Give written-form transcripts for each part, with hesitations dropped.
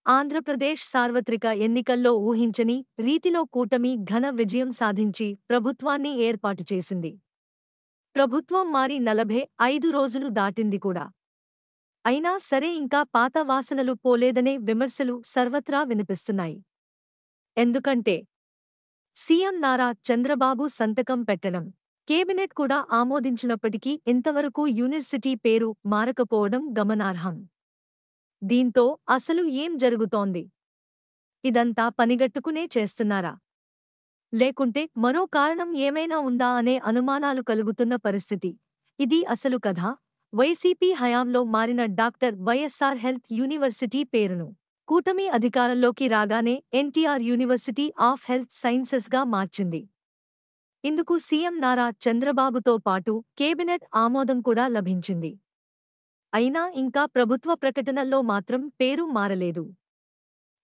ఆంధ్రప్రదేశ్ సార్వత్రిక ఎన్నికల్లో ఊహించని రీతిలో కూటమి ఘన విజయం సాధించి ప్రభుత్వాన్ని ఏర్పాటు చేసింది. ప్రభుత్వం మారి 45 రోజులు దాటింది కూడా. అయినా సరే ఇంకా పాత వాసనలు పోలేదనే విమర్శలు సర్వత్రా వినిపిస్తున్నాయి. ఎందుకంటే సీఎం నారా చంద్రబాబు సంతకం పెట్టడం, కేబినెట్ కూడా ఆమోదించినప్పటికీ ఇంతవరకు యూనివర్సిటీ పేరు మారకపోవడం గమనార్హం. దీంతో అసలు ఏం జరుగుతోంది? ఇదంతా పనిగట్టుకునే చేస్తున్నారా? లేకుంటే మరో కారణం ఏమైనా ఉందా అనే అనుమానాలు కలుగుతున్న పరిస్థితి. ఇది అసలు కథ. వైసీపీ హయాంలో మారిన డాక్టర్ వైఎస్ఆర్ హెల్త్ యూనివర్సిటీ పేరును కూటమి అధికారంలోకి రాగానే ఎన్టీఆర్ యూనివర్సిటీ ఆఫ్ హెల్త్ సైన్సెస్గా మార్చింది. ఇందుకు సీఎం నారా చంద్రబాబుతో పాటు కేబినెట్ ఆమోదం కూడా లభించింది. అయినా ఇంకా ప్రభుత్వ ప్రకటనల్లో మాత్రం పేరు మారలేదు.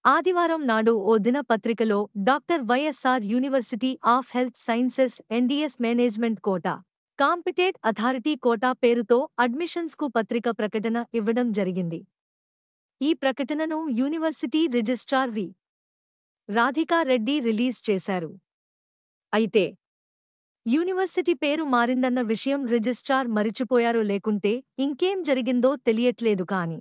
ఆదివారం నాడు ఓ దినపత్రికలో doctor YSR university of health sciences ఎన్డీఎస్ management quota, competent authority quota పేరుతో అడ్మిషన్స్కు పత్రిక ప్రకటన ఇవ్వడం జరిగింది. ఈ ప్రకటనను university registrar V. Radhika Reddy release చేశారు. అయితే యూనివర్సిటీ పేరు మారిందన్న విషయం రిజిస్ట్రార్ మరిచిపోయారో లేకుంటే ఇంకేం జరిగిందో తెలియట్లేదు కానీ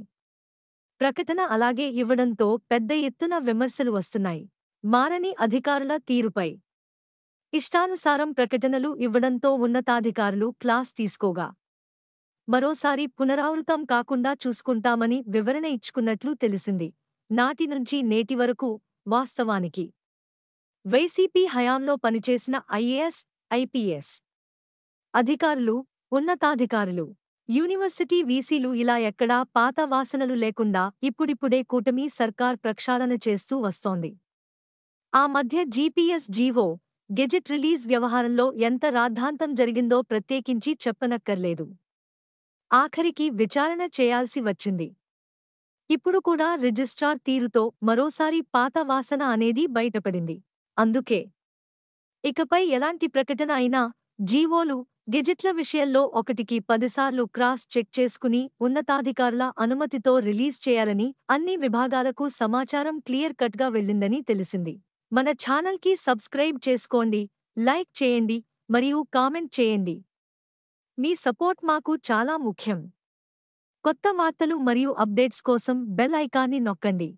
ప్రకటన అలాగే ఇవ్వడంతో పెద్ద ఎత్తున విమర్శలు వస్తున్నాయి. మారని అధికారుల తీరుపై ఇష్టానుసారం ప్రకటనలు ఇవ్వడంతో ఉన్నతాధికారులు క్లాస్ తీసుకోగా మరోసారి పునరావృతం కాకుండా చూసుకుంటామని వివరణ ఇచ్చుకున్నట్లు తెలిసింది. నాటి నుంచి నేటి వరకు వాస్తవానికి వైసీపీ హయాంలో పనిచేసిన ఐఏఎస్, ఐపీఎస్ అధికారులు, ఉన్నతాధికారులు, యూనివర్సిటీ వీసీలు ఇలా ఎక్కడా పాత వాసనలు లేకుండా ఇప్పుడిప్పుడే కూటమి సర్కార్ ప్రక్షాళన చేస్తూ వస్తోంది. ఆ మధ్య జీపీఎస్ జీవో, గెజెట్ రిలీజ్ వ్యవహారంలో ఎంత రాద్ధాంతం జరిగిందో ప్రత్యేకించి చెప్పనక్కర్లేదు. ఆఖరికి విచారణ చేయాల్సి వచ్చింది. ఇప్పుడు కూడా రిజిస్ట్రార్ తీరుతో మరోసారి పాత వాసన అనేది బయటపడింది. అందుకే ఇకపై ఎలాంటి ప్రకటన అయినా జీవోలు, గెజెట్ల విషయంలో 1కి 10 సార్లు క్రాస్ చెక్ చేసుకుని ఉన్నతాధికారుల అనుమతితో రిలీజ్ చేయాలని అన్ని విభాగాలకు సమాచారం క్లియర్ కట్గా వెళ్ళిందని తెలిసింది. మన ఛానల్కి సబ్స్క్రైబ్ చేసుకోండి, లైక్ చేయండి మరియు కామెంట్ చేయండి. మీ సపోర్ట్ మాకు చాలా ముఖ్యం. కొత్త వార్తలు మరియు అప్డేట్స్ కోసం బెల్ ఐకాన్ని నొక్కండి.